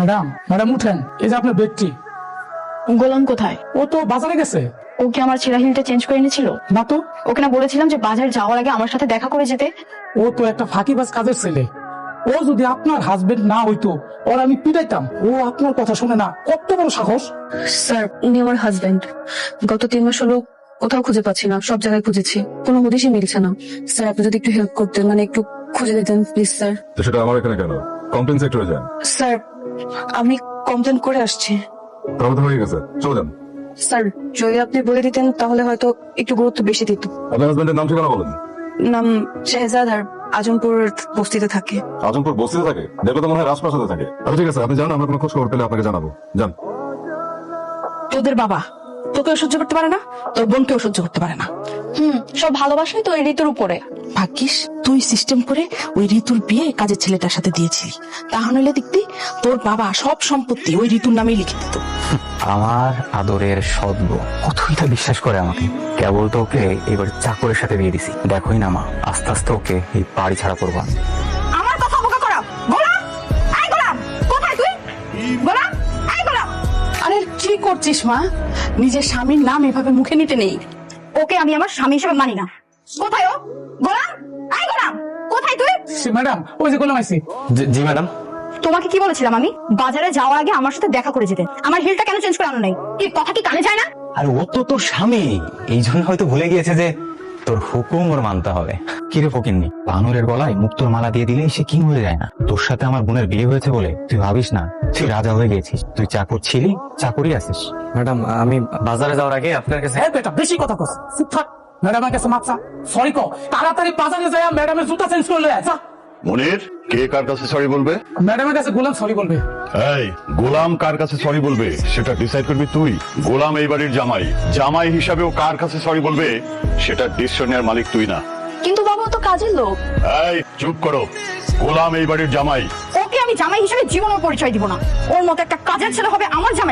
Madam madam উঠেন, এই যে আপনার ব্যক্তি। গোলাম কোথায়? ও তো বাজারে গেছে। ও কি আমার ছেঁড়া হিলটা চেঞ্জ করে এনেছিল? না তো, ওকে না বলেছিলাম যে বাজার যাওয়ার আগে আমার সাথে দেখা করে যেতে? ও তো একটা ফাঁকিবাজ কাজের ছেলে। ও যদি আপনার হাজবেন্ড না হইতো, ওর আমি পিটাইতাম। ও আপনার কথা শুনে না, কত বড় সাহস। স্যার, উনি আমার হাজবেন্ড। গত 3 মাস হলো কোথাও খুঁজে পাচ্ছি না, সব জায়গায় খুঁজেছি, কোনো হদিশই মিলছে না। স্যার, আপনি যদি একটু হেল্প করতেন, মানে একটু খুঁজে দিতেন প্লিজ স্যার। তো সেটা আমার এখানে কেন? কমপ্লেন সেক্টরে যান। স্যার, আমি কমপ্লেন করে আসছি। তাহলে তো হয়ে গেছে, চলে যান। স্যার, যদি আপনি বলে দিতেন তাহলে হয়তো একটু গুরুত্ব বেশি দিত। আপনার হাজবেন্ডের নাম ঠিকানা বলেন। নাম শেহজাদ, আর আজমপুর বস্তিতে থাকে। আজমপুর বস্তিতে থাকে? দেখো তো মনে হয় রাজপ্রাসাদে থাকে। আচ্ছা ঠিক আছে, আপনি জান, আমরা কোনো খোঁজ খবর পেলে আপনাকে জানাবো। যান। তোদের বাবা তোকেও সহ্য করতে পারে না, তোর বোনকেও সহ্য করতে পারে না। সব ভালোবাসাই তো ওই ঋতুর উপরে। ভাগ্যিস তুই সিস্টেম করে ওই ঋতুর বিয়ে কাজের ছেলেটার সাথে দিয়েছিলি, তাহলে দেখবি তোর বাবা সব সম্পত্তি ওই ঋতুর নামেই লিখে দিত। আমার আদরের সদ্য কতই তা বিশ্বাস করে আমাকে। কেবল তো ওকে এবার চাকরের সাথে বিয়ে দিছি। দেখোই না মা, আস্তে আস্তে ওকে এই বাড়ি ছাড়া করবো আমি। আমার কথা বোকা করা। গোলাম, আয় গোলাম, কোথায় তুই? গোলাম, আয় গোলাম। আরে কি করছিস মা? নিজের স্বামীর নাম এভাবে মুখে নিতে নেই। ওকে আমি আমার স্বামী হিসেবে মানি না। কোথায় ও? গোলাম, আয় গোলাম, কোথায় তুই? ম্যাডাম, ওই যে গোলাম আইছি। জি ম্যাডাম। তোমাকে কি বলেছিলাম আমি? বাজারে যাওয়ার আগে আমার সাথে দেখা করে যেতে। আমার হিলটা কেন চেঞ্জ করে আনো নাই? কি কথা কি কানে যায় না? আর ও তো তোর স্বামী, এই জন্য হয়তো ভুলে গিয়েছে যে তোর হুকুম ওর মানতে হবে। কিরে ফকিন্নি, বানরের গলায় মুক্তোর মালা দিয়ে দিলেই সে কিং হয়ে যায় না? তোর সাথে আমার বোনের বিয়ে হয়েছে বলে তুই ভাবিস না তুই রাজা হয়ে গেছিস। তুই চাকর ছিলি, চাকরই আছিস। ম্যাডাম, আমি বাজারে যাওয়ার আগে আপনার কাছে হ্যাঁ বেটা, বেশি কথা কস। চুপ থাক। ম্যাডামের কাছে মাপসা সরি কো। তাড়াতাড়ি বাজারে যায় ম্যাডামের জুতা চেঞ্জ করে লয়ে আয়, যা। মনির, কে কার কাছে সরি বলবে? ম্যাডামের কাছে গোলাম সরি বলবে। এই, গোলাম কার কাছে সরি বলবে সেটা ডিসাইড করবি তুই। গোলাম এই বাড়ির জামাই, জামাই হিসাবে ও কার কাছে সরি বলবে সেটা ডিসিশন নেওয়ার মালিক তুই না। কিন্তু বাবা, ও তো কাজের লোক। এই চুপ করো, গোলাম এই বাড়ির জামাই। ওকে আমি জামাই হিসেবে জীবনের পরিচয় দিব না। ওর মতো একটা কাজের ছেলে হবে আমার জামাই?